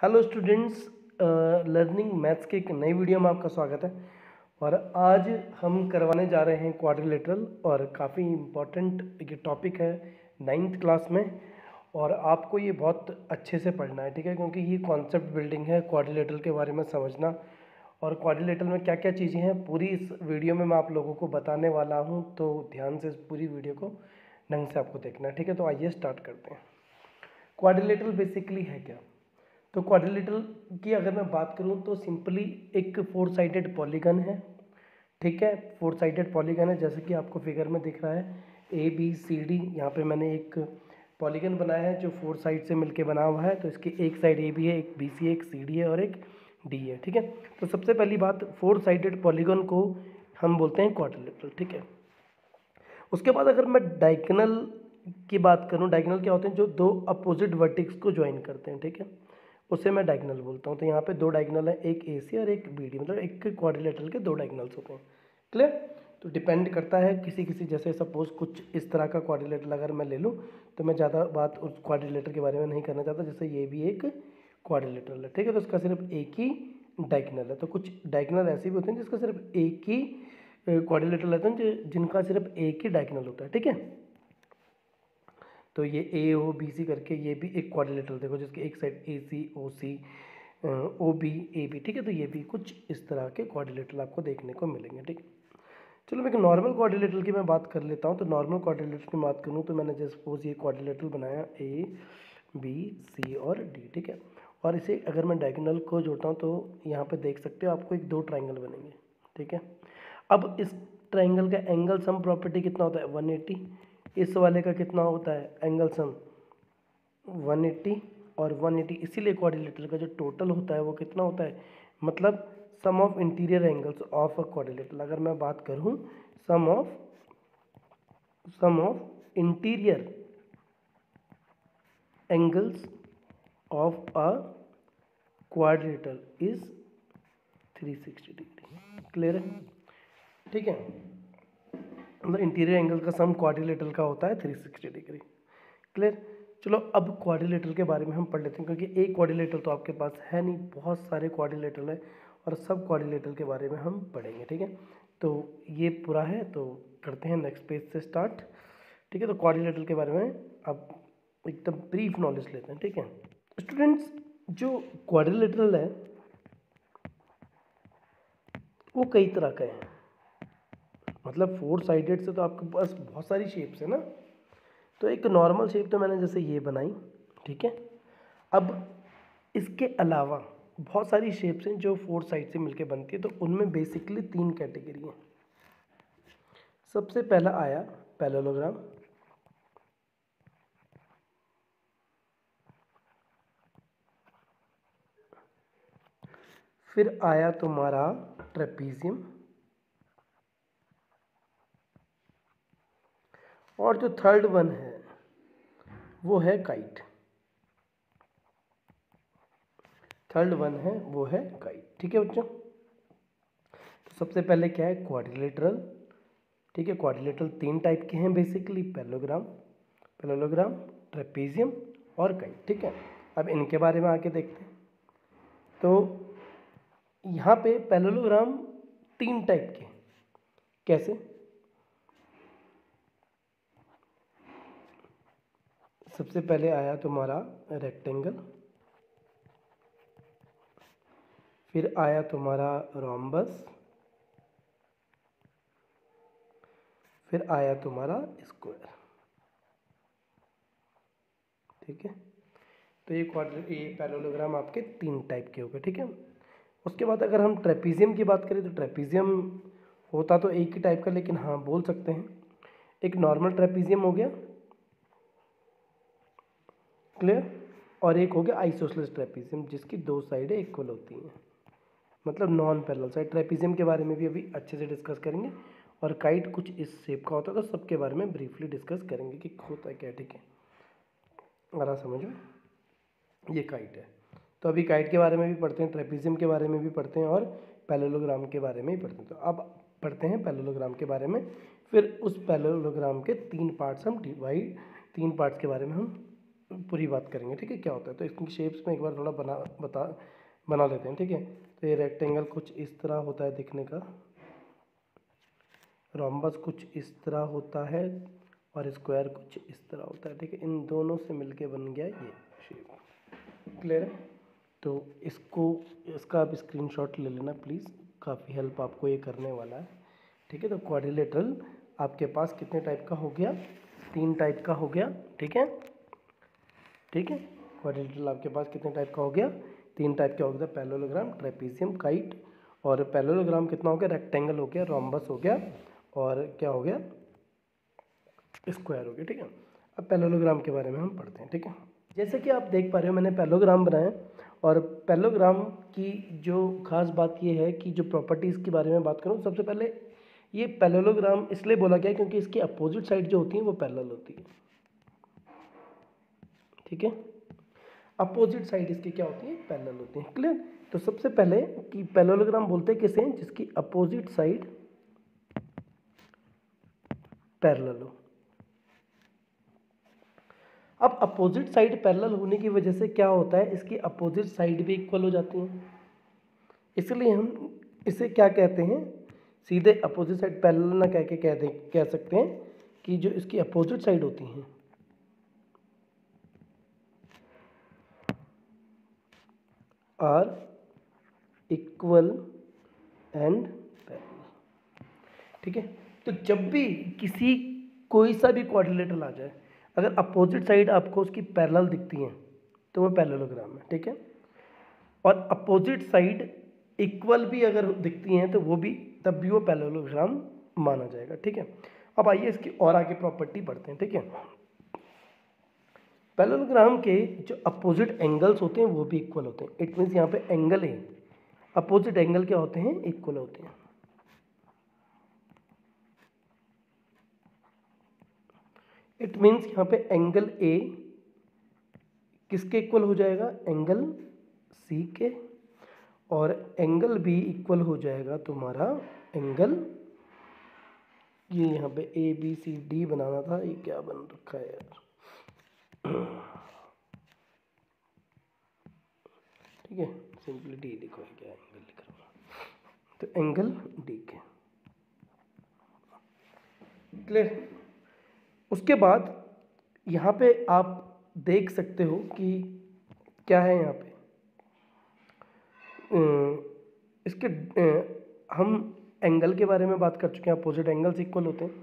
Hello students, learning maths के एक नई वीडियो में आपका स्वागत है। और आज हम करवाने जा रहे हैं क्वाड्रिलेटरल, और काफ़ी इम्पोर्टेंट ये टॉपिक है 9th क्लास में। और आपको ये बहुत अच्छे से पढ़ना है, ठीक है, क्योंकि ये कॉन्सेप्ट बिल्डिंग है क्वाड्रिलेटरल के बारे में समझना। और क्वाड्रिलेटरल में क्या क्या चीज़ें हैं पूरी इस वीडियो में मैं आप लोगों को बताने वाला हूँ, तो ध्यान से इस पूरी वीडियो को ढंग से आपको देखना है, ठीक है। तो आइए स्टार्ट करते हैं। क्वाड्रिलेटरल बेसिकली है क्या? तो क्वाड्रिलेटरल की अगर मैं बात करूं तो सिंपली एक फोर साइडेड पॉलीगन है, ठीक है। फोर साइडेड पॉलीगन है, जैसे कि आपको फिगर में दिख रहा है ए बी सी डी। यहाँ पे मैंने एक पॉलीगन बनाया है जो फोर साइड से मिलके बना हुआ है। तो इसकी एक साइड ए बी है, एक बी सी है, एक सी डी है और एक डी है, ठीक है। तो सबसे पहली बात, फोर साइडेड पॉलीगन को हम बोलते हैं क्वाड्रिलेटरल, ठीक है। उसके बाद अगर मैं डायगोनल की बात करूं, डायगोनल क्या होते हैं? जो दो अपोजिट वर्टिक्स को ज्वाइन करते हैं, ठीक है, उसे मैं डायगोनल बोलता हूँ। तो यहाँ पे दो डायगोनल है, एक ए सी और एक बी डी, मतलब एक क्वाड्रिलेटरल के दो डायगोनल्स होते हैं। क्लियर? तो डिपेंड करता है किसी किसी, जैसे सपोज कुछ इस तरह का क्वाड्रिलेटरल अगर मैं ले लूँ तो मैं ज़्यादा बात उस क्वाड्रिलेटर के बारे में नहीं करना चाहता। जैसे ये भी एक क्वाड्रिलेटरल है, ठीक है, तो इसका सिर्फ एक ही डायगोनल है। तो कुछ डायगोनल ऐसे भी होते हैं जिसका सिर्फ एक ही क्वाड्रिलेटरल रहते हैं, जिनका सिर्फ एक ही डायगोनल होता है, ठीक है। तो ये ए ओ बी सी करके ये भी एक क्वाड्रिलेटरल देखो, जिसकी एक side A C O C O B A B, ठीक है। तो ये भी कुछ इस तरह के क्वाड्रिलेटरल आपको देखने को मिलेंगे, ठीक है। चलो मैं एक नॉर्मल क्वाड्रिलेटरल की मैं बात कर लेता हूँ। तो नॉर्मल क्वाड्रिलेटरल की बात करूँ तो मैंने जैसे सपोज ये क्वाड्रिलेटरल बनाया ए बी सी और डी, ठीक है। और इसे अगर मैं डायगोनल को जोड़ता हूँ तो यहाँ पे देख सकते हो आपको एक दो ट्राइंगल बनेंगे, ठीक है। अब इस ट्राइंगल का एंगल सम प्रॉपर्टी कितना होता है? 180। इस वाले का कितना होता है एंगल सम? 180 और 180। इसीलिए क्वाड्रिलेटरल का जो टोटल होता है वो कितना होता है? मतलब sum of interior angles of a quadrilateral. अगर मैं बात करूँ sum of interior angles of a quadrilateral is 360 degree. Clear है? ठीक है, मतलब इंटीरियर एंगल का सम क्वाड्रिलेटरल का होता है 360 डिग्री। क्लियर? चलो अब क्वाड्रिलेटरल के बारे में हम पढ़ लेते हैं, क्योंकि एक क्वाड्रिलेटरल तो आपके पास है नहीं, बहुत सारे क्वाड्रिलेटरल है और सब क्वाड्रिलेटरल के बारे में हम पढ़ेंगे, ठीक है। तो ये पूरा है, तो करते हैं नेक्स्ट पेज से स्टार्ट, ठीक है। तो क्वाड्रिलेटरल के बारे में अब एकदम ब्रीफ नॉलेज लेते हैं, ठीक है। स्टूडेंट्स, जो क्वाड्रिलेटरल है वो कई तरह का है। मतलब फोर साइडेड से तो आपके पास बहुत सारी शेप्स है ना। तो एक नॉर्मल शेप तो मैंने जैसे ये बनाई, ठीक है। अब इसके अलावा बहुत सारी शेप्स हैं जो फोर साइड से मिलके बनती है। तो उनमें बेसिकली तीन कैटेगरी हैं। सबसे पहला आया पैरेललोग्राम, फिर आया तुम्हारा ट्रेपीजियम, और जो थर्ड वन है वो है काइट। थर्ड वन है वो है काइट, ठीक है बच्चों। तो सबसे पहले क्या है? क्वाड्रिलेटरल, ठीक है। क्वाड्रिलेटरल तीन टाइप के हैं बेसिकली, पैरेललोग्राम, ट्रेपीजियम और काइट, ठीक है। अब इनके बारे में आके देखते हैं। तो यहाँ पे पैरेललोग्राम तीन टाइप के हैं। कैसे? सबसे पहले आया तुम्हारा रेक्टेंगल, फिर आया तुम्हारा रोम्बस, फिर आया तुम्हारा स्क्वायर, ठीक है। तो ये पैरेललोग्राम आपके तीन टाइप के हो गए, ठीक है। उसके बाद अगर हम ट्रेपीजियम की बात करें तो ट्रेपीजियम होता तो एक ही टाइप का, लेकिन हाँ बोल सकते हैं एक नॉर्मल ट्रेपीजियम हो गया, क्लियर, और एक हो गया आइसोसेलेस ट्रेपीजियम जिसकी दो साइडें इक्वल होती हैं, मतलब नॉन पैरेलल साइड। ट्रेपीजियम के बारे में भी अभी अच्छे से डिस्कस करेंगे। और काइट कुछ इस शेप का होता है, तो सबके बारे में ब्रीफली डिस्कस करेंगे कि होता है क्या, ठीक है। अगर आप समझो ये काइट है, तो अभी काइट के बारे में भी पढ़ते हैं, ट्रेपीजियम के बारे में भी पढ़ते हैं और पैरेललोग्राम के बारे में ही पढ़ते हैं। तो अब पढ़ते हैं पैरेललोग्राम के बारे में। फिर उस पैरेललोग्राम के तीन पार्ट्स के बारे में हम पूरी बात करेंगे, ठीक है, क्या होता है। तो इसकी शेप्स में एक बार थोड़ा बना लेते हैं, ठीक है। तो ये रेक्टेंगल कुछ इस तरह होता है दिखने का, रोम्बस कुछ इस तरह होता है और स्क्वायर कुछ इस तरह होता है, ठीक है। इन दोनों से मिलके बन गया ये शेप। क्लियर है? तो इसका आप स्क्रीनशॉट ले लेना प्लीज़, काफ़ी हेल्प आपको ये करने वाला है, ठीक है। तो क्वाड्रिलेटरल आपके पास कितने टाइप का हो गया? 3 टाइप का हो गया, ठीक है, ठीक है। क्वाड्रिलेटरल आपके पास कितने टाइप का हो गया? 3 टाइप का हो गया, पैरेललोग्राम, ट्रेपेजियम, काइट। और पैरेललोग्राम कितना हो गया? रेक्टेंगल हो गया, रोम्बस हो गया और क्या हो गया? स्क्वायर हो गया, ठीक है। अब पैरेललोग्राम के बारे में हम पढ़ते हैं, ठीक है। जैसे कि आप देख पा रहे हो मैंने पैरेललोग्राम बनाया, और पैरेललोग्राम की जो खास बात ये है कि जो प्रॉपर्टीज़ के बारे में बात करूँ, सबसे पहले ये पैरेललोग्राम इसलिए बोला गया क्योंकि इसकी अपोजिट साइड जो होती है वो पैरेलल होती है, ठीक है। अपोजिट साइड इसकी क्या होती है? पैरेलल होती है। क्लियर? तो सबसे पहले कि पैरेललोग्राम बोलते हैं किसे? जिसकी अपोजिट साइड पैरेलल हो। अब अपोजिट साइड पैरेलल होने की वजह से क्या होता है? इसकी अपोजिट साइड भी इक्वल हो जाती है, इसलिए हम इसे क्या कहते हैं? सीधे अपोजिट साइड पैरेलल ना कह के कह सकते हैं कि जो इसकी अपोजिट साइड होती हैं आर इक्वल एंड पैरेलल, ठीक है। तो जब भी कोई सा भी क्वाड्रिलेटरल आ जाए, अगर अपोजिट साइड आपको उसकी पैरेलल दिखती हैं तो वो पैरेललोग्राम है, ठीक है। और अपोजिट साइड इक्वल भी अगर दिखती हैं तो वो भी, तब भी वो पैरेललोग्राम माना जाएगा, ठीक है। अब आइए इसकी और आगे प्रॉपर्टी पढ़ते हैं, ठीक है। पैरेललोग्राम के जो अपोजिट एंगल्स होते हैं वो भी इक्वल होते हैं। इट मीन्स यहाँ पे एंगल है, अपोजिट एंगल क्या होते हैं? इक्वल होते हैं। इट मीन्स यहाँ पे एंगल ए किसके इक्वल हो जाएगा? एंगल सी के, और एंगल बी इक्वल हो जाएगा तुम्हारा एंगल, ये यहाँ पे ए बी सी डी बनाना था, ये क्या बन रखा है यार, ठीक है, सिंपली डी लिखो, क्या एंगल लिख रहा हूँ, तो एंगल डी के। क्लियर? उसके बाद यहाँ पे आप देख सकते हो कि क्या है यहाँ पे, इसके हम एंगल के बारे में बात कर चुके हैं। अपोजिट एंगल्स इक्वल होते हैं,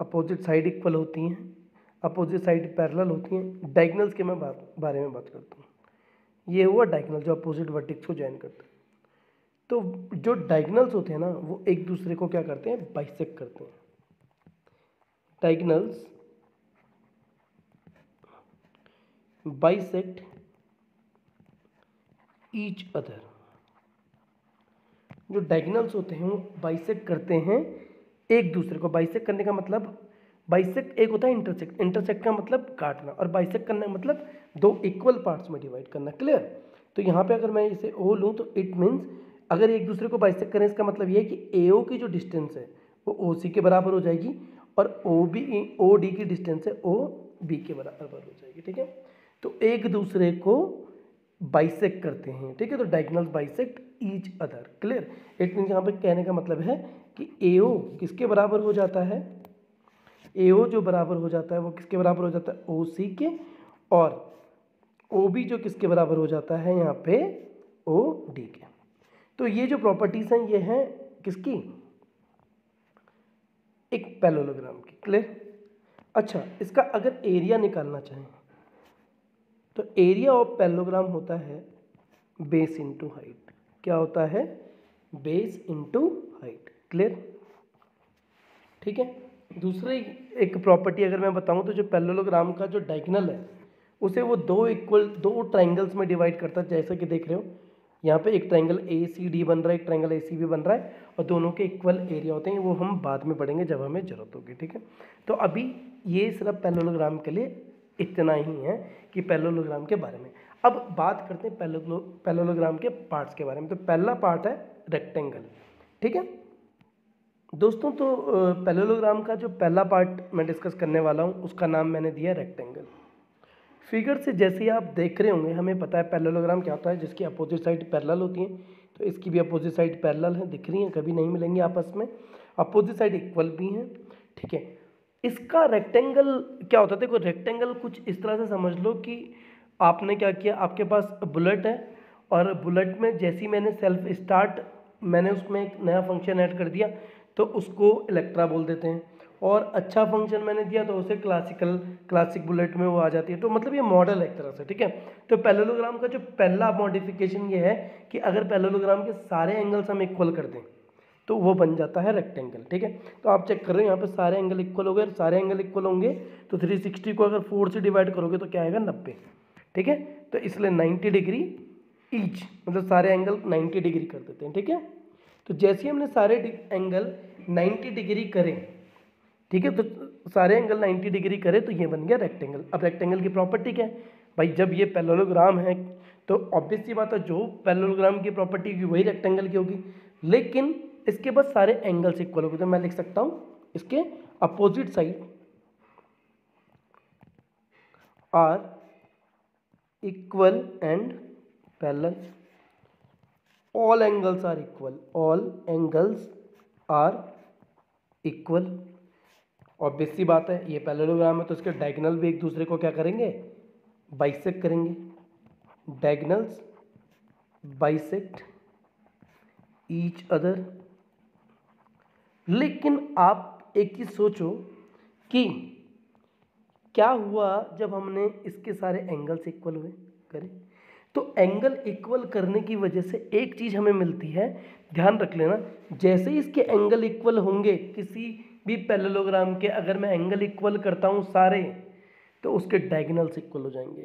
अपोजिट साइड इक्वल होती हैं, अपोजिट साइड पैरेलल होती हैं। डायगोनल्स के मैं बारे में बात करता हूँ। ये हुआ डायगोनल जो अपोजिट वर्टेक्स को ज्वाइन करते हैं। तो जो डायगोनल्स होते हैं ना, वो एक दूसरे को क्या करते हैं? बाइसेक्ट करते हैं। Diagonals bisect each other. जो डायगोनल्स होते हैं वो बाइसेक्ट करते हैं एक दूसरे को। बाइसेक्ट करने का मतलब, बाइसेक्ट एक होता है इंटरसेक्ट, इंटरसेक्ट का मतलब काटना, और बाइसेक्ट करना मतलब दो इक्वल पार्ट्स में डिवाइड करना। क्लियर? तो यहाँ पे अगर मैं इसे ओ लूँ तो इट मीन्स अगर एक दूसरे को बाइसेक्ट करें, इसका मतलब ये है कि AO की जो डिस्टेंस है वो OC के बराबर हो जाएगी, और OD की डिस्टेंस है OB के बराबर हो जाएगी, ठीक है। तो एक दूसरे को बाइसेक्ट करते हैं, ठीक है। तो diagonals bisect each other. Clear? It means यहाँ पे कहने का मतलब है कि AO किसके बराबर हो जाता है? AO जो बराबर हो जाता है वो किसके बराबर हो जाता है? OC के, और OB जो किसके बराबर हो जाता है यहाँ पे? OD के। तो ये जो प्रॉपर्टीज हैं ये हैं किसकी? एक पैरेललोग्राम की। क्लियर? अच्छा, इसका अगर एरिया निकालना चाहें तो एरिया ऑफ पैरेललोग्राम होता है बेस इनटू हाइट। क्या होता है? Base into height. क्लियर? ठीक है। दूसरी एक प्रॉपर्टी अगर मैं बताऊं तो जो पैरेललोग्राम का जो डायगोनल है उसे वो दो ट्राइंगल्स में डिवाइड करता है। जैसा कि देख रहे हो यहाँ पे एक ट्राइंगल ACD बन रहा है, एक ट्राइंगल ACB बन रहा है, और दोनों के इक्वल एरिया होते हैं। वो हम बाद में पढ़ेंगे जब हमें जरूरत होगी, ठीक है। तो अभी ये सिर्फ पैरेललोग्राम के लिए इतना ही है कि पैरेललोग्राम के बारे में। अब बात करते हैं पैरेललोग्राम के पार्ट्स के बारे में। तो पहला पार्ट है रेक्टेंगल, ठीक है दोस्तों। तो पैरेललोग्राम का जो पहला पार्ट मैं डिस्कस करने वाला हूँ उसका नाम मैंने दिया रेक्टेंगल। फिगर से जैसे ही आप देख रहे होंगे, हमें पता है पैरेललोग्राम क्या होता है, जिसकी अपोजिट साइड पैरेलल होती है। तो इसकी भी अपोजिट साइड पैरेलल है, दिख रही है, कभी नहीं मिलेंगे आपस में, अपोजिट साइड इक्वल भी हैं, ठीक है। इसका रेक्टेंगल क्या होता है, देखो रेक्टेंगल कुछ इस तरह से समझ लो कि आपने क्या किया, आपके पास बुलेट है और बुलेट में जैसे ही मैंने सेल्फ स्टार्ट, मैंने उसमें एक नया फंक्शन ऐड कर दिया तो उसको इलेक्ट्रा बोल देते हैं, और अच्छा फंक्शन मैंने दिया तो उसे क्लासिक बुलेट में वो आ जाती है। तो मतलब ये मॉडल है एक तरह से, ठीक है। तो पैरेललोग्राम का जो पहला मॉडिफिकेशन ये है कि अगर पैरेललोग्राम के सारे एंगल्स हम इक्वल कर दें तो वो बन जाता है रेक्टेंगल, ठीक है। तो आप चेक कर रहे हो यहाँ पे सारे एंगल इक्वल हो गए, सारे एंगल इक्वल होंगे तो 360 को अगर 4 से डिवाइड करोगे तो क्या आएगा, 90, ठीक है। तो इसलिए 90 डिग्री ईच, मतलब सारे एंगल 90 डिग्री कर देते हैं, ठीक है। तो जैसे ही हमने सारे एंगल 90 डिग्री करें, ठीक है, तो सारे एंगल 90 डिग्री करें तो ये बन गया रेक्टेंगल। अब रेक्टेंगल की प्रॉपर्टी क्या है भाई, जब ये पैरेललोग्राम है तो ऑब्वियस सी बात है जो पैरेललोग्राम की प्रॉपर्टी होगी वही रेक्टेंगल की होगी, लेकिन इसके बाद सारे एंगल्स इक्वल होंगे। तो मैं लिख सकता हूँ इसके opposite side are equal and parallel, all angles are equal, all angles are equal। Obvious सी बात है ये पैरेललोग्राम है तो इसके डायगोनल भी एक दूसरे को क्या करेंगे, बाइसेक्ट करेंगे, डायगोनल्स बाइसेक्ट ईच अदर। लेकिन आप एक चीज सोचो कि क्या हुआ जब हमने इसके सारे एंगल्स इक्वल हुए करें, तो एंगल इक्वल करने की वजह से एक चीज़ हमें मिलती है, ध्यान रख लेना, जैसे ही इसके एंगल इक्वल होंगे किसी भी पैरेललोग्राम के, अगर मैं एंगल इक्वल करता हूँ सारे तो उसके डायगोनल्स इक्वल हो जाएंगे।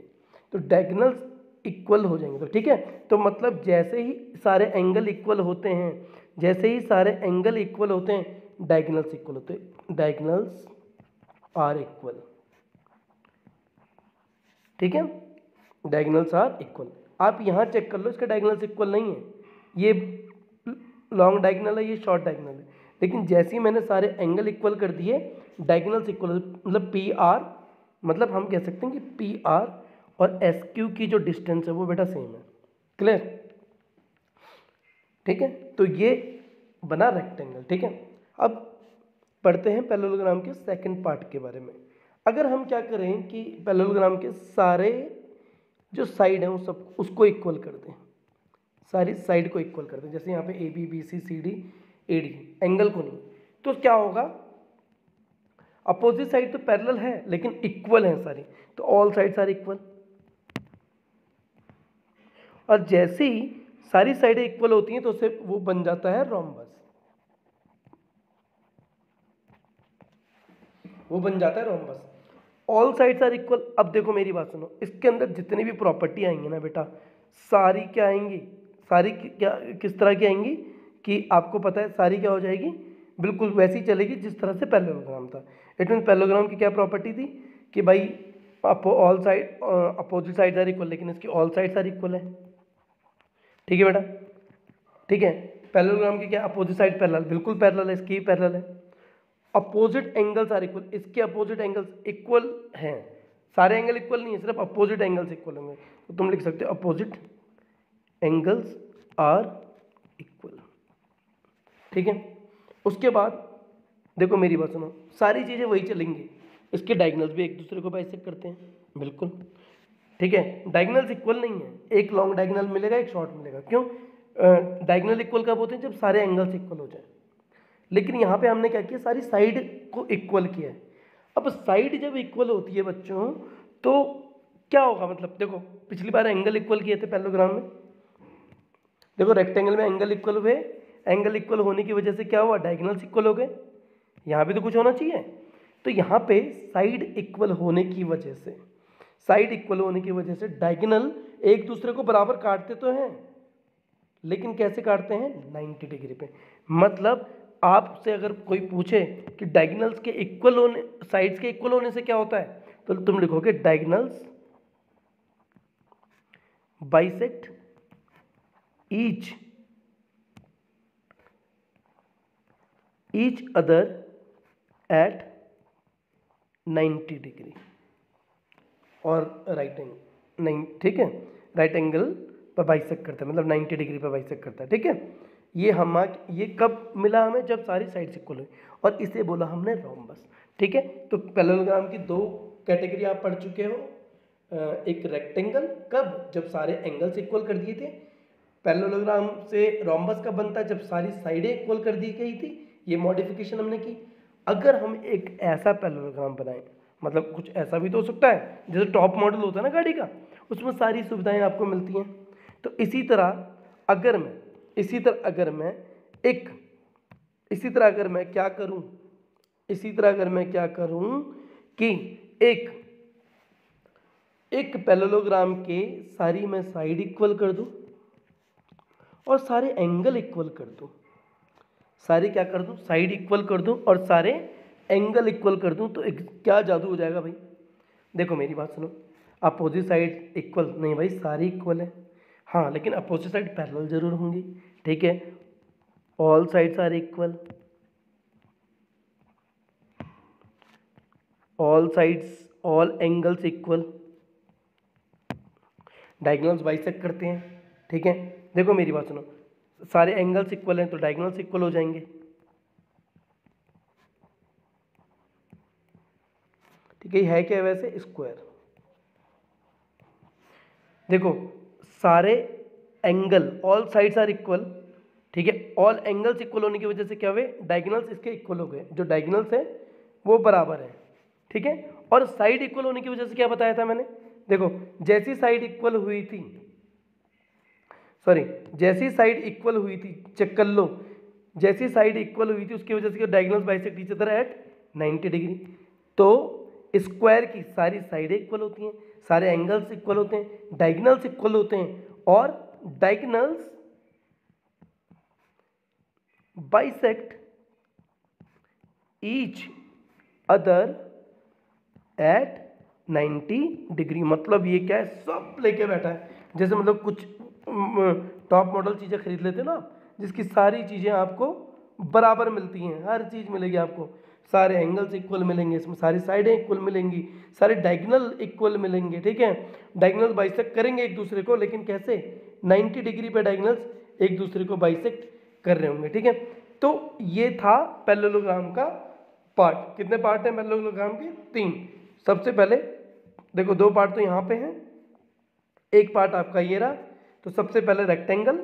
तो डायगोनल्स इक्वल हो जाएंगे तो ठीक है, तो मतलब जैसे ही सारे एंगल इक्वल होते हैं, जैसे ही सारे एंगल इक्वल होते हैं डायगोनल्स इक्वल होते हैं, डायगोनल्स आर इक्वल, ठीक है, डायगोनल्स आर इक्वल। आप यहाँ चेक कर लो इसका डायगोनल्स इक्वल नहीं है, ये लॉन्ग डायगोनल है, ये शॉर्ट डायगोनल है, लेकिन जैसे ही मैंने सारे एंगल इक्वल कर दिए डायगोनल्स इक्वल, मतलब पी आर, मतलब हम कह सकते हैं कि पी आर और एस क्यू की जो डिस्टेंस है वो बेटा सेम है, क्लियर, ठीक है। तो ये बना रेक्टेंगल, ठीक है। अब पढ़ते हैं पैरेललोग्राम के सेकंड पार्ट के बारे में। अगर हम क्या करें कि पैरेललोग्राम के सारे जो साइड हैं वो सब उसको इक्वल कर दें, सारी साइड को इक्वल कर दें, जैसे यहाँ पे A B B C C D A D, angle को नहीं, तो क्या होगा, अपोजिट साइड तो पैरेलल है लेकिन इक्वल है सारी, तो ऑल साइड्स आर इक्वल। और जैसे ही सारी साइडें इक्वल होती हैं तो उसे वो बन जाता है रोम्बस, वो बन जाता है rhombus. All sides are equal. अब देखो मेरी बात सुनो, इसके अंदर जितनी भी प्रॉपर्टी आएंगी ना बेटा, सारी क्या आएंगी, सारी क्या किस तरह की आएंगी कि आपको पता है सारी क्या हो जाएगी, बिल्कुल वैसी चलेगी जिस तरह से पैरेललोग्राम था। इट मीन पैरेललोग्राम की क्या प्रॉपर्टी थी कि भाई all side opposite sides are equal, लेकिन इसकी ऑल साइड्स आर इक्वल है, ठीक है बेटा, ठीक है। पैरेललोग्राम की क्या अपोजिट साइड पैरेलल, बिल्कुल पैरेलल है, इसकी पैरेलल है। अपोजिट एंगल्स आर इक्वल, इसके अपोजिट एंगल्स इक्वल हैं, सारे एंगल इक्वल नहीं है, सिर्फ अपोजिट एंगल्स इक्वल होंगे, तो तुम लिख सकते हो अपोजिट एंगल्स आर इक्वल, ठीक है। उसके बाद देखो मेरी बात सुनो, सारी चीज़ें वही चलेंगी, इसके डायगोनल्स भी एक दूसरे को बाइसेक्ट करते हैं, बिल्कुल, ठीक है। डायगोनल्स इक्वल नहीं है, एक लॉन्ग डायगोनल मिलेगा एक शॉर्ट मिलेगा, क्यों, डायगोनल इक्वल कब होते हैं, जब सारे एंगल्स इक्वल हो जाए। लेकिन यहाँ पे हमने क्या किया, सारी साइड को इक्वल किया है। अब साइड जब इक्वल होती है बच्चों तो क्या होगा, मतलब देखो पिछली बार एंगल इक्वल किए थे पैरेललोग्राम में, देखो रेक्टेंगल में एंगल इक्वल हुए, एंगल इक्वल होने की वजह से क्या हुआ, डायगोनल्स इक्वल हो गए, यहाँ भी तो कुछ होना चाहिए। तो यहाँ पे साइड इक्वल होने की वजह से, साइड इक्वल होने की वजह से डायगोनल एक दूसरे को बराबर काटते तो हैं, लेकिन कैसे काटते हैं, 90 डिग्री पे। मतलब आपसे अगर कोई पूछे कि डायगोनल्स के इक्वल होने, साइड्स के इक्वल होने से क्या होता है, तो तुम लिखोगे diagonals bisect each other at 90 degree, और राइट एंगल नहीं, ठीक है, राइट एंगल पर बाइसेक्ट करता है, मतलब 90 डिग्री पर बाइसेक्ट करता है, ठीक है। ये कब मिला हमें, जब सारी साइड्स इक्वल हुई, और इसे बोला हमने रोम्बस, ठीक है। तो पैरेललोग्राम की दो कैटेगरी आप पढ़ चुके हो, एक रेक्टेंगल कब, जब सारे एंगल्स इक्वल कर दिए थे। पैरेललोग्राम से रोम्बस कब बनता है, जब सारी साइडें इक्वल कर दी गई थी, ये मॉडिफिकेशन हमने की। अगर हम एक ऐसा पैरेललोग्राम बनाएं, मतलब कुछ ऐसा भी तो हो सकता है जैसे टॉप मॉडल होता है ना गाड़ी का, उसमें सारी सुविधाएं आपको मिलती हैं। तो इसी तरह अगर मैं क्या करूं कि एक पैरेललोग्राम के सारी मैं साइड इक्वल कर दूं और सारे एंगल इक्वल कर दूं, साइड इक्वल कर दूं और सारे एंगल इक्वल कर दूं, तो क्या जादू हो जाएगा भाई। देखो मेरी बात सुनो, अपोजिट साइड इक्वल नहीं भाई, सारी इक्वल है, हाँ, लेकिन अपोजिट साइड पैरेलल जरूर होंगी, ठीक है। All sides are equal, all angles equal, diagonals bisect करते हैं, ठीक है। देखो मेरी बात सुनो, सारे एंगल्स इक्वल हैं तो डायगोनल्स इक्वल हो जाएंगे, ठीक है क्या वैसे स्क्वायर। देखो सारे angle, all sides are equal, ठीक है, ऑल एंगल्स इक्वल होने की वजह से क्या हुए, डायगोनल्स इसके इक्वल हो गए, जो डायगोनल्स है वो बराबर है, ठीक है। और साइड इक्वल होने की वजह से क्या बताया था मैंने, देखो जैसी साइड इक्वल हुई थी चेक कर लो, जैसी साइड इक्वल हुई थी उसकी वजह से diagonals bisect each other at 90 degree. तो स्क्वायर की सारी साइडें इक्वल होती हैं, सारे एंगल्स इक्वल होते हैं, डायगोनल्स इक्वल होते हैं, और diagonals bisect each other at 90 degree. मतलब ये क्या है, सब लेके बैठा है, जैसे मतलब कुछ टॉप मॉडल चीज़ें खरीद लेते हैं ना, जिसकी सारी चीज़ें आपको बराबर मिलती हैं, हर चीज़ मिलेगी आपको, सारे एंगल्स इक्वल मिलेंगे, इसमें सारी साइडें इक्वल मिलेंगी, सारे डायगोनल इक्वल मिलेंगे, ठीक है। डायगोनल बाइसेक्ट करेंगे एक दूसरे को, लेकिन कैसे, 90 डिग्री पे डायगोनल्स एक दूसरे को बाइसेक्ट कर रहे होंगे, ठीक है। तो ये था पैरेललोग्राम का पार्ट। कितने पार्ट हैं पैरेललोग्राम के, 3। सबसे पहले देखो 2 पार्ट तो यहाँ पे हैं, एक पार्ट आपका ये रहा, तो सबसे पहले रेक्टेंगल,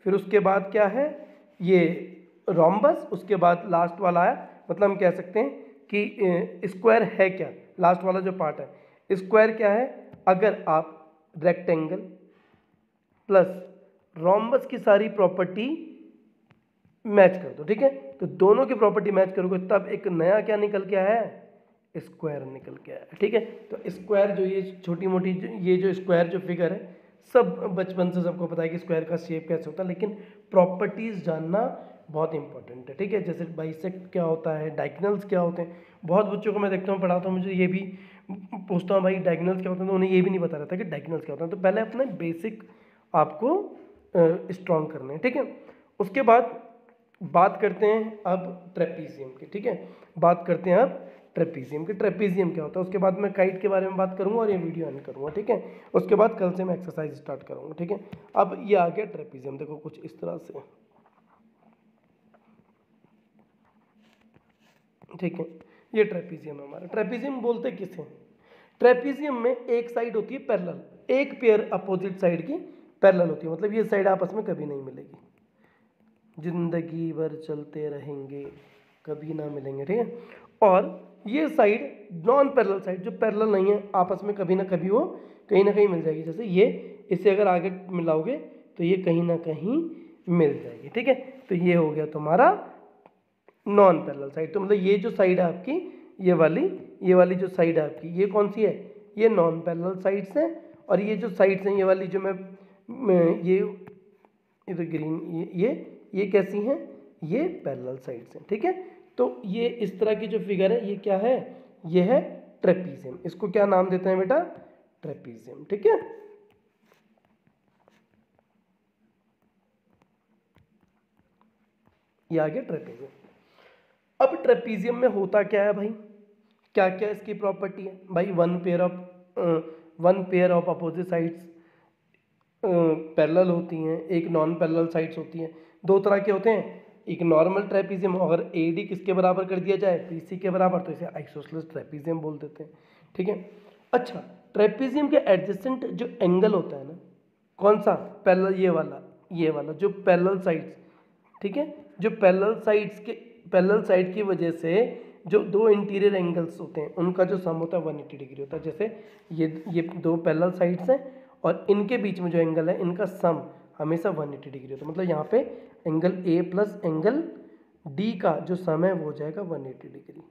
फिर उसके बाद क्या है ये रोम्बस, उसके बाद लास्ट वाला आया, मतलब हम कह सकते हैं कि स्क्वायर है क्या, लास्ट वाला जो पार्ट है स्क्वायर क्या है, अगर आप रेक्टेंगल प्लस रोम्बस की सारी प्रॉपर्टी मैच कर दो, ठीक है। तो दोनों की प्रॉपर्टी मैच करोगे तब एक नया क्या निकल के आया है, स्क्वायर निकल के आया, ठीक है। तो स्क्वायर जो ये छोटी मोटी ये जो स्क्वायर जो फिगर है, सब बचपन से सबको पता है कि स्क्वायर का शेप कैसे होता है, लेकिन प्रॉपर्टीज जानना बहुत इंपॉर्टेंट है, ठीक है। जैसे बाइसेक्ट क्या होता है, डायगोनल्स क्या होते हैं, बहुत बच्चों को मैं देखता हूँ पढ़ाता हूँ, मुझे ये भी पूछता हूँ भाई डायगोनल्स क्या होते हैं, तो उन्हें ये भी नहीं पता रहता कि डायगोनल्स क्या होता है। तो पहले अपने बेसिक आपको स्ट्रॉन्ग करने हैं, ठीक है। उसके बाद बात करते हैं अब ट्रेपीजियम की, ठीक है, बात करते हैं अब ट्रेपीजियम की। ट्रेपीजियम क्या होता है, उसके बाद मैं काइट के बारे में बात करूंगा और ये वीडियो एंड करूंगा, ठीक है। उसके बाद कल से मैं एक्सरसाइज स्टार्ट करूंगा, ठीक है। अब ये आ गया ट्रेपीजियम, देखो कुछ इस तरह से, ठीक है। ये ट्रेपीजियम है हमारा। ट्रेपीजियम बोलते किसे, ट्रेपीजियम में एक साइड होती है पैरेलल, एक पेयर अपोजिट साइड की पैरेलल होती है, मतलब ये साइड आपस में कभी नहीं मिलेगी, जिंदगी भर चलते रहेंगे, कभी ना मिलेंगे, ठीक है। और ये साइड नॉन पैरेलल साइड, जो पैरेलल नहीं है, आपस में कभी ना कभी वो कहीं ना कहीं मिल जाएगी, जैसे ये, इसे अगर आगे मिलाओगे तो ये कहीं ना कहीं मिल जाएगी, ठीक है। तो ये हो गया तुम्हारा नॉन पैरेलल साइड। तो मतलब ये जो साइड है आपकी, ये वाली जो साइड है आपकी, ये कौन सी है, ये नॉन पैरेलल साइड्स है, और ये जो साइड्स हैं, ये वाली जो मैं ये तो ग्रीन, ये कैसी हैं, ये पैरेलल साइड्स हैं, ठीक है। तो ये इस तरह की जो फिगर है, ये क्या है, ये है ट्रेपीजियम। इसको क्या नाम देते हैं बेटा, ट्रेपीजियम, ठीक है। ये आ गया ट्रेपीजियम। अब ट्रेपीजियम में होता क्या है भाई, क्या क्या इसकी प्रॉपर्टी है भाई, one pair of opposite sides parallel होती हैं, एक नॉन पैरेलल साइड्स होती हैं। दो तरह के होते हैं, एक नॉर्मल ट्रेपीजियम, अगर AD किसके बराबर कर दिया जाए BC के बराबर तो इसे आइसोसेलेस ट्रेपीजियम बोल देते हैं, ठीक है। अच्छा, ट्रेपीजियम के एडजेसेंट जो एंगल होता है ना, कौन सा, पैरेलल, ये वाला जो पैरेलल साइड्स, ठीक है, जो पैरेलल साइड की वजह से जो दो इंटीरियर एंगल्स होते हैं उनका जो सम होता है 180 डिग्री होता है। जैसे ये दो पैरेलल साइड्स हैं और इनके बीच में जो एंगल है इनका सम हमेशा 180 डिग्री होता है। मतलब यहाँ पे angle A plus angle D का जो सम है वो हो जाएगा 180 डिग्री।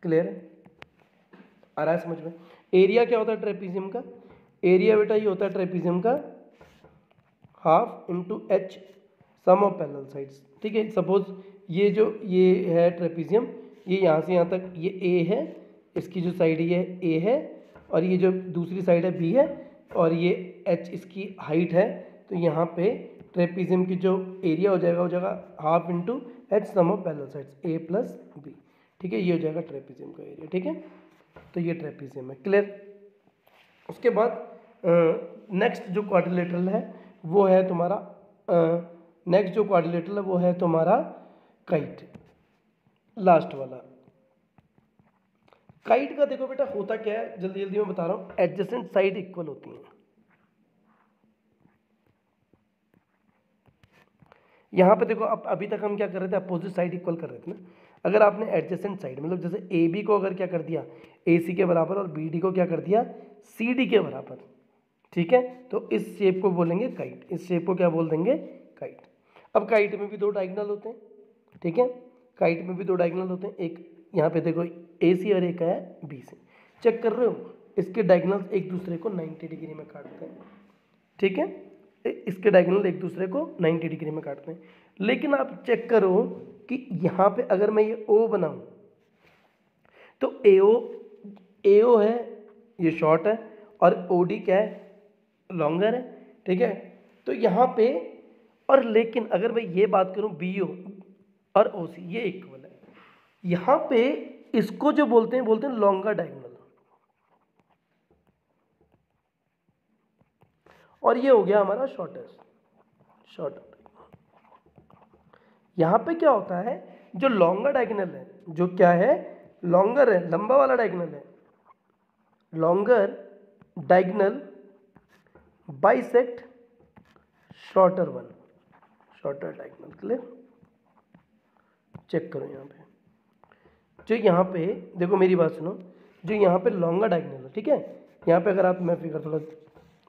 क्लियर है, आ रहा है समझ में। एरिया क्या होता है ट्रेपीजियम का, एरिया बेटा ये होता है ट्रेपीजियम का half into H sum of parallel sides, ठीक है। सपोज ये है ट्रेपीजियम, ये यहाँ से यहाँ तक ये A है, इसकी जो साइड ये A है और ये जो दूसरी साइड है B है और ये H इसकी हाइट है। तो यहाँ पे ट्रेपीजियम की जो एरिया हो जाएगा half into H sum of parallel sides A plus B, ठीक है। ये हो जाएगा ट्रेपीजियम का एरिया, ठीक है। तो ये ट्रेपीजियम है, क्लियर। उसके बाद नेक्स्ट जो क्वाड्रिलेटरल है वो है तुम्हारा काइट, लास्ट वाला। काइट का देखो बेटा होता क्या है, जल्दी जल्दी मैं बता रहा हूँ। एडजेसेंट साइड इक्वल होती हैं। यहाँ पे देखो, अब अभी तक हम क्या कर रहे थे, अपोजिट साइड इक्वल कर रहे थे ना। अगर आपने एडजेसेंट साइड मतलब जैसे AB को अगर क्या कर दिया AC के बराबर और BD को क्या कर दिया CD के बराबर, ठीक है, तो इस शेप को बोलेंगे काइट। इस शेप को क्या बोल देंगे, काइट। अब काइट में भी दो डायगोनल होते हैं, ठीक है, काइट में भी दो डायगोनल होते हैं। एक यहाँ पे देखो AC और एक है BC, चेक कर रहे हो, इसके डायगोनल्स एक दूसरे को 90 डिग्री में काटते हैं, ठीक है। इसके डायगोनल एक दूसरे को 90 डिग्री में काटते हैं। लेकिन आप चेक करो कि यहाँ पे अगर मैं ये O बनाऊं तो AO है, ये शॉर्ट है, और OD क्या है, लॉन्गर है, ठीक है। तो यहाँ पे, और लेकिन अगर मैं ये बात करूं BO और OC ये इक्वल है, यहाँ पे इसको जो बोलते हैं लॉन्गर डायगोनल, और ये हो गया हमारा शॉर्टर। यहाँ पे क्या होता है, जो लॉन्गर डायगोनल है, जो क्या है, लॉन्गर है, लंबा वाला डायगोनल है, longer diagonal bisect shorter diagonal. Clear, check करो यहाँ पे, जो यहाँ पे देखो मेरी बात सुनो, जो यहाँ पे लॉन्गर डायगोनल है, ठीक है, यहाँ पे अगर आप, मैं फिगर थोड़ा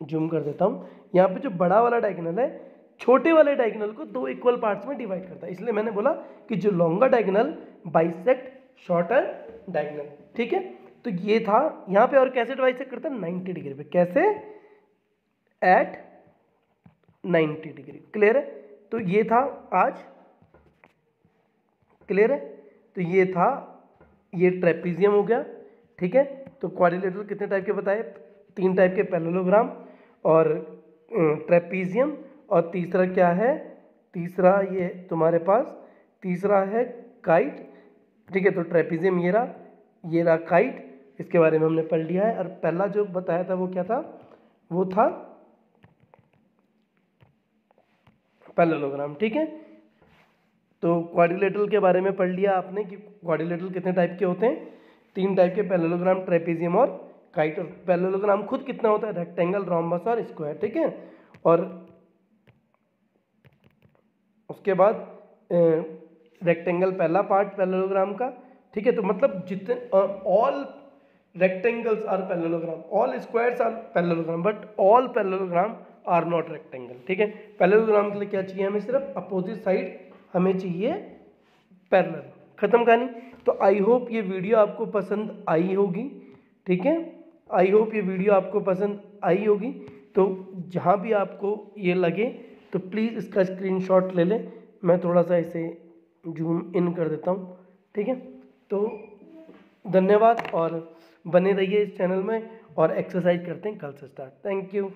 जूम कर देता हूँ, यहाँ पे जो बड़ा वाला डायगोनल है छोटे वाले डायगोनल को दो इक्वल पार्ट्स में डिवाइड करता है। इसलिए मैंने बोला कि जो longer diagonal bisect shorter diagonal, ठीक है। तो ये था यहाँ पे, और कैसे बाइसेक्ट करता है, 90 डिग्री पे, कैसे, एट 90 डिग्री। क्लियर है, तो ये था आज, क्लियर है, तो ये था, ये ट्रेपीजियम हो गया, ठीक है। तो क्वाड्रिलेटरल कितने टाइप के बताए, 3 टाइप के, पैरेललोग्राम और ट्रेपीजियम, और तीसरा क्या है, तीसरा ये तुम्हारे पास तीसरा है काइट, ठीक है। तो ट्रेपीजियम ये रहा काइट, इसके बारे में हमने पढ़ लिया है। और पहला जो बताया था वो क्या था, वो था पैरेललोग्राम, ठीक है। तो क्वाड्रिलेटरल के बारे में पढ़ लिया आपने कि क्वाड्रिलेटरल कितने टाइप के होते हैं, 3 टाइप के, पैरेललोग्राम, ट्रेपीजियम और काइट। और पैरेललोग्राम खुद कितना होता है, रेक्टेंगल, रोम्बस और स्क्वायर, ठीक है। और उसके बाद रेक्टेंगल पहला पार्ट पैरेललोग्राम का, ठीक है। तो मतलब जितने, all rectangles are parallelogram, all squares are parallelogram, but all parallelogram are not rectangle, ठीक है। पैरेललोग्राम के लिए क्या चाहिए हमें, सिर्फ अपोजिट साइड हमें चाहिए पैरेलल, खत्म कहानी। तो आई होप ये वीडियो आपको पसंद आई होगी, ठीक है, आई होप ये वीडियो आपको पसंद आई होगी। तो जहाँ भी आपको ये लगे तो प्लीज़ इसका स्क्रीनशॉट ले लें, मैं थोड़ा सा इसे जूम इन कर देता हूँ, ठीक है। तो धन्यवाद, और बने रहिए इस चैनल में, और एक्सरसाइज करते हैं कल से स्टार्ट। Thank you.